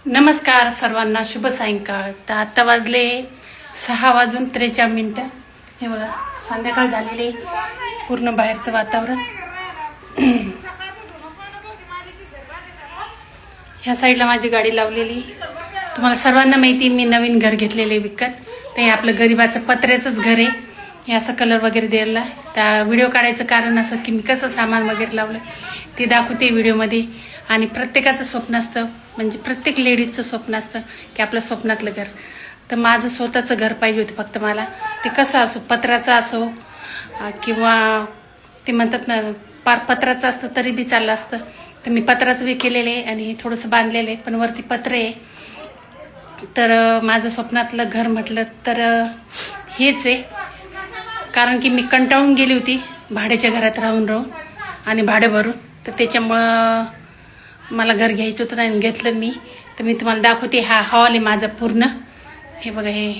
नमस्कार सर्वांना, शुभ सायंकाळ. तर आता वाजले 6:43. हे बघा, संध्याकाळ झालेली, पूर्ण बाहेरचं वातावरण. ह्या साईडला माझी गाडी लावलेली. तुम्हाला सर्वांना माहिती, मी नवीन घर घेतलेले विकत. ते आपलं गरिबाचं पत्र्याचंच घर आहे. हे असं कलर वगैरे द्यायला. त्या व्हिडिओ काढायचं कारण असं की मी कसं सामान वगैरे लावलं ते दाखवते व्हिडिओमध्ये. आणि प्रत्येकाचं स्वप्न असतं, म्हणजे प्रत्येक लेडीजचं स्वप्न असतं की आपलं स्वप्नातलं घर. तर माझं स्वतःचं घर पाहिजे होतं फक्त मला. ते कसं असो, पत्राचं असो किंवा ते म्हणतात ना पार पत्राचं असतं तरी बी चाललं असतं. तर मी पत्राचं बी केलेलं आहे आणि हे थोडंसं बांधलेलं आहे, पण वरती पत्र आहे. तर माझं स्वप्नातलं घर म्हटलं तर हेच आहे. कारण की मी कंटाळून गेली होती भाड्याच्या घरात राहून आणि भाडं भरून. तर त्याच्यामुळं मला घर घ्यायचं होतं आणि घेतलं मी. तर मी तुम्हाला दाखवते. हा हॉल आहे माझा पूर्ण. हे बघा, हे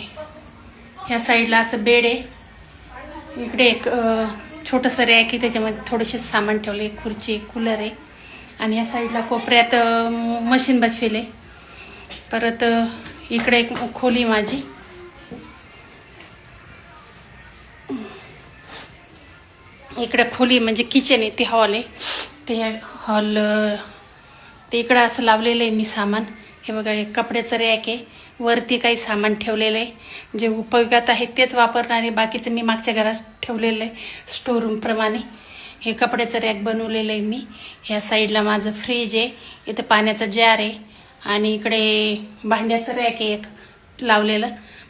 ह्या साईडला असं बेड आहे. इकडे एक छोटंसं रॅक आहे, त्याच्यामध्ये थोडेसे सामान ठेवले, खुर्ची, कूलर आहे. आणि ह्या साईडला कोपऱ्यात मशीन बसविले. परत इकडे एक खोली माझी. इकडे खोली म्हणजे किचन आहे, ते हॉल आहे. ते हॉल ते इकडं असं लावलेलं आहे मी सामान. हे बघा, हे कपड्याचं रॅक आहे. वरती काही सामान ठेवलेलं आहे, जे उपयोगात आहे तेच वापरणार आहे. बाकीचं मी मागच्या घरात ठेवलेलं आहे स्टोरूमप्रमाणे. हे कपड्याचं रॅक बनवलेलं आहे मी. ह्या साईडला माझं फ्रीज आहे, इथं पाण्याचा जार आहे. आणि इकडे भांड्याचं रॅक आहे एक लावलेलं.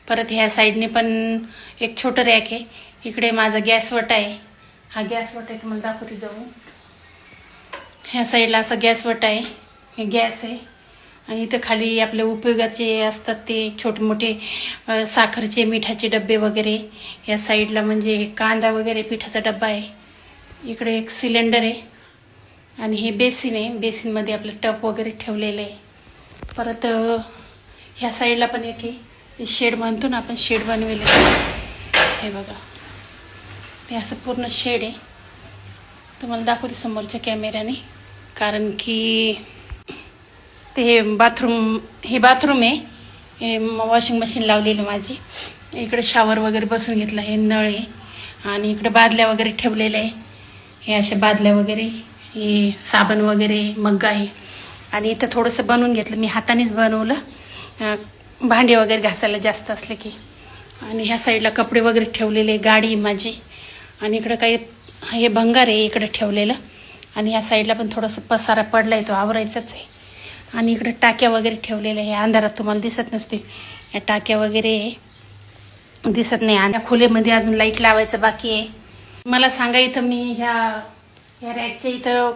परत ह्या साईडने पण एक छोटं रॅक आहे. इकडे माझा गॅस वटा आहे. हा गॅस वटा आहे, तुम्हाला दाखवते जाऊन. ह्या साईडला असा गॅस वटा आहे, हे गॅस आहे. आणि इथं खाली आपले उपयोगाचे असतात ते छोटे मोठे साखरचे, मिठाचे डबे वगैरे. या साईडला म्हणजे कांदा वगैरे पिठाचा डब्बा आहे. इकडे एक सिलेंडर आहे आणि हे बेसिन आहे. बेसिनमध्ये आपलं टप वगैरे ठेवलेलं आहे. परत ह्या साईडला पण एक आहे, शेड म्हणतो ना आपण, शेड बनवलेलं आहे. हे बघा, ते असं पूर्ण शेड आहे. तुम्हाला दाखवते समोरच्या कॅमेऱ्याने. कारण की ते हे बाथरूम आहे. हे वॉशिंग मशीन लावलेली माझी. इकडे शॉवर वगैरे बसून घेतला. हे नळ आहे. आणि इकडे बादल्या वगैरे ठेवलेल्या आहे. हे अशा बादल्या वगैरे, हे साबण वगैरे, मग्गा आहे. आणि इथं थोडंसं बनवून घेतलं मी, हातानेच बनवलं, भांडे वगैरे घासायला जास्त असले की. आणि ह्या साईडला कपडे वगैरे ठेवलेले, गाडी माझी. आणि इकडं काही हे भंगार आहे इकडे ठेवलेलं. आणि ह्या साईडला पण थोडंसं पसारा पडला आहे, तो आवरायचाच आहे. आणि इकडे टाक्या वगैरे ठेवलेल्या आहे. अंधारात तुम्हाला दिसत नसतील या टाक्या वगैरे, दिसत नाही. आणि खोलीमध्ये अजून लाईट लावायचं बाकी आहे. मला सांगा, इथं मी ह्या रॅकच्या इथं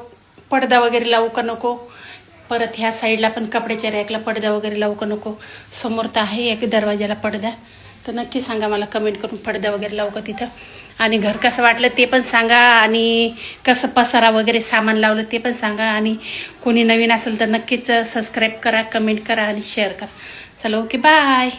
पडदा वगैरे लावू का नको. परत ह्या साईडला पण कपड्याच्या रॅकला पडदा वगैरे लावू का नको. समोर तर आहे एक दरवाजाला पडदा. तर नक्की सांगा मला कमेंट करून, पडदा वगैरे लावू का तिथं. आणि घर कसं वाटलं ते पण सांगा. आणि कसं पसारा वगैरे सामान लावलं ते पण सांगा. आणि कोणी नवीन असेल तर नक्कीच सबस्क्राईब करा, कमेंट करा आणि शेअर करा. चला, ओके, बाय.